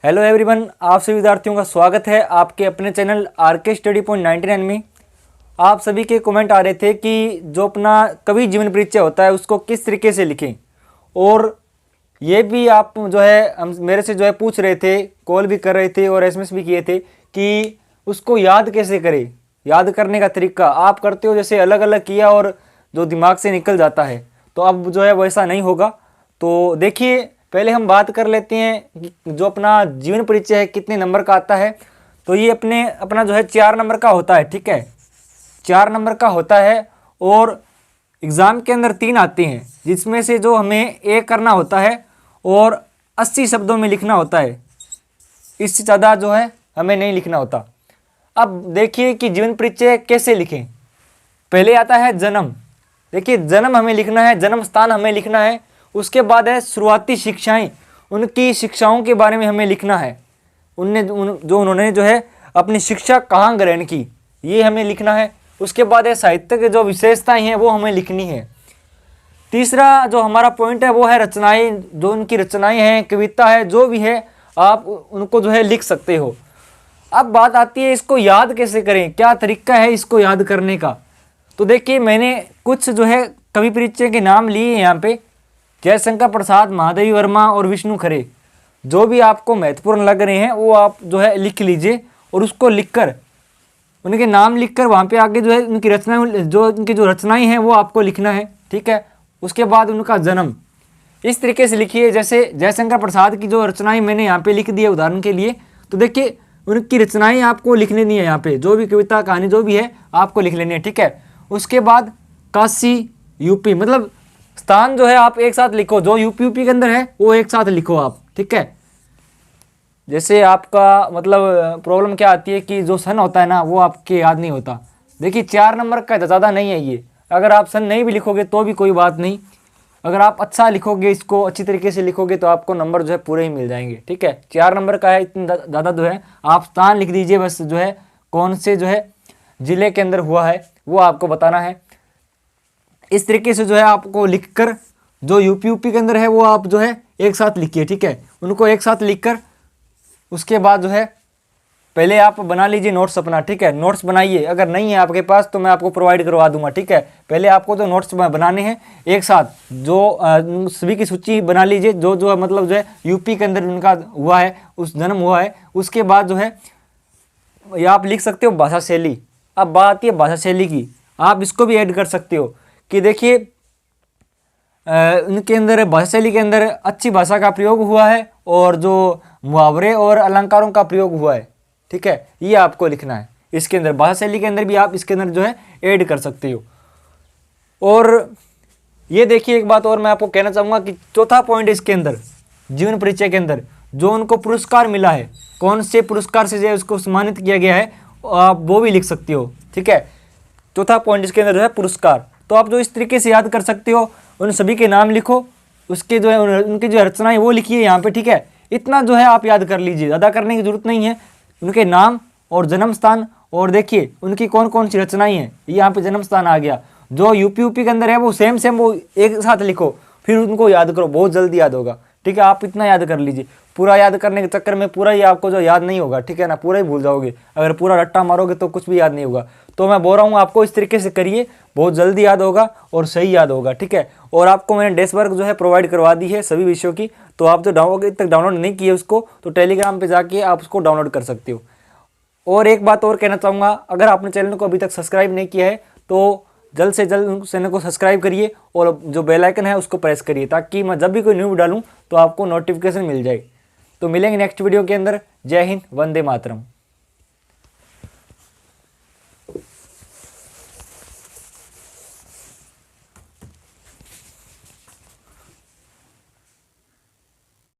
Hello everyone, आप सभी विद्यार्थियों का स्वागत है आपके अपने चैनल आरके स्टडी पॉइंट 99 में। आप सभी के कमेंट आ रहे थे कि जो अपना कवि जीवन परिचय होता है उसको किस तरीके से लिखें, और ये भी आप जो है हम मेरे से जो है पूछ रहे थे, कॉल भी कर रहे थे और एसएमएस भी किए थे कि उसको याद कैसे करें। याद करने का तरीका आप करते हो जैसे अलग अलग किया और जो दिमाग से निकल जाता है, तो अब जो है वैसा नहीं होगा। तो देखिए, पहले हम बात कर लेते हैं कि जो अपना जीवन परिचय है कितने नंबर का आता है। तो ये अपना जो है 4 नंबर का होता है, ठीक है, 4 नंबर का होता है। और एग्ज़ाम के अंदर 3 आते हैं, जिसमें से जो हमें एक करना होता है और 80 शब्दों में लिखना होता है, इससे ज़्यादा जो है हमें नहीं लिखना होता। अब देखिए कि जीवन परिचय कैसे लिखें। पहले आता है जन्म। देखिए, जन्म हमें लिखना है, जन्म स्थान हमें लिखना है। उसके बाद है शुरुआती शिक्षाएं, उनकी शिक्षाओं के बारे में हमें लिखना है। उन्होंने जो है अपनी शिक्षा कहाँ ग्रहण की, ये हमें लिखना है। उसके बाद है साहित्य की जो विशेषताएं हैं वो हमें लिखनी है। तीसरा जो हमारा पॉइंट है वो है रचनाएं, जो उनकी रचनाएं हैं, कविता है, जो भी है आप उनको जो है लिख सकते हो। अब बात आती है इसको याद कैसे करें, क्या तरीका है इसको याद करने का। तो देखिए, मैंने कुछ जो है कवि परिचय के नाम लिए यहाँ पे, जयशंकर प्रसाद, महादेवी वर्मा और विष्णु खरे। जो भी आपको महत्वपूर्ण लग रहे हैं वो आप जो है लिख लीजिए, और उसको लिखकर उनके नाम लिखकर वहाँ पे आगे जो है उनकी रचनाएं हैं वो आपको लिखना है, ठीक है। उसके बाद उनका जन्म इस तरीके से लिखिए, जैसे जयशंकर प्रसाद की जो रचनाएं मैंने यहाँ पे लिख दी है उदाहरण के लिए। तो देखिए, उनकी रचनाएं आपको लिख लेनी है, यहाँ पे जो भी कविता कहानी जो भी है आपको लिख लेनी है, ठीक है। उसके बाद काशी यूपी, मतलब स्थान जो है आप एक साथ लिखो, जो यूपी के अंदर है वो एक साथ लिखो आप, ठीक है। जैसे आपका मतलब प्रॉब्लम क्या आती है कि जो सन होता है ना वो आपके याद नहीं होता। देखिए, 4 नंबर का ज़्यादा नहीं है ये, अगर आप सन नहीं भी लिखोगे तो भी कोई बात नहीं। अगर आप अच्छा लिखोगे, इसको अच्छी तरीके से लिखोगे तो आपको नंबर जो है पूरे ही मिल जाएंगे, ठीक है। 4 नंबर का है, इतना ज़्यादा जो है आप स्थान लिख दीजिए, बस जो है कौन से जो है ज़िले के अंदर हुआ है वो आपको बताना है। इस तरीके से जो है आपको लिखकर जो यूपी के अंदर है वो आप जो है एक साथ लिखिए, ठीक है। उनको एक साथ लिखकर उसके बाद जो है पहले आप बना लीजिए नोट्स अपना, ठीक है। नोट्स बनाइए, अगर नहीं है आपके पास तो मैं आपको प्रोवाइड करवा दूंगा, ठीक है। पहले आपको तो नोट्स बनाने हैं एक साथ, जो सभी की सूची बना लीजिए, जो मतलब जो है यूपी के अंदर उनका हुआ है, उस जन्म हुआ है। उसके बाद जो है या आप लिख सकते हो भाषा शैली। अब बात आती है भाषा शैली की, आप इसको भी ऐड कर सकते हो कि देखिए उनके अंदर भाषा शैली के अंदर अच्छी भाषा का प्रयोग हुआ है और जो मुहावरे और अलंकारों का प्रयोग हुआ है, ठीक है, ये आपको लिखना है। इसके अंदर भाषा शैली के अंदर भी आप इसके अंदर जो है ऐड कर सकते हो। और ये देखिए, एक बात और मैं आपको कहना चाहूँगा कि चौथा पॉइंट इसके अंदर जीवन परिचय के अंदर जो उनको पुरस्कार मिला है, कौन से पुरस्कार से जो है उसको सम्मानित किया गया है, आप वो भी लिख सकते हो, ठीक है। चौथा पॉइंट इसके अंदर जो है पुरस्कार। तो आप जो इस तरीके से याद कर सकते हो, उन सभी के नाम लिखो, उसके जो है उनकी जो रचनाएं वो लिखिए यहाँ पे, ठीक है। इतना जो है आप याद कर लीजिए, ज़्यादा करने की जरूरत नहीं है। उनके नाम और जन्म स्थान, और देखिए उनकी कौन कौन सी रचनाएं हैं, यहाँ पे जन्म स्थान आ गया। जो यूपी के अंदर है वो सेम वो एक साथ लिखो, फिर उनको याद करो, बहुत जल्दी याद होगा, ठीक है। आप इतना याद कर लीजिए, पूरा याद करने के चक्कर में पूरा ही आपको जो याद नहीं होगा, ठीक है ना, पूरा ही भूल जाओगे। अगर पूरा रट्टा मारोगे तो कुछ भी याद नहीं होगा। तो मैं बोल रहा हूँ आपको इस तरीके से करिए, बहुत जल्दी याद होगा और सही याद होगा, ठीक है। और आपको मैंने डेस्क वर्क जो है प्रोवाइड करवा दी है सभी विषयों की, तो आप जो डाउनलोड नहीं किए उसको, तो टेलीग्राम पर जाके आप उसको डाउनलोड कर सकते हो। और एक बात और कहना चाहूँगा, अगर आपने चैनल को अभी तक सब्सक्राइब नहीं किया है तो जल्द से जल्द चैनल को सब्सक्राइब करिए और जो बेल आइकन है उसको प्रेस करिए, ताकि मैं जब भी कोई न्यू डालूँ तो आपको नोटिफिकेशन मिल जाए। तो मिलेंगे नेक्स्ट वीडियो के अंदर। जय हिंद, वंदे मातरम।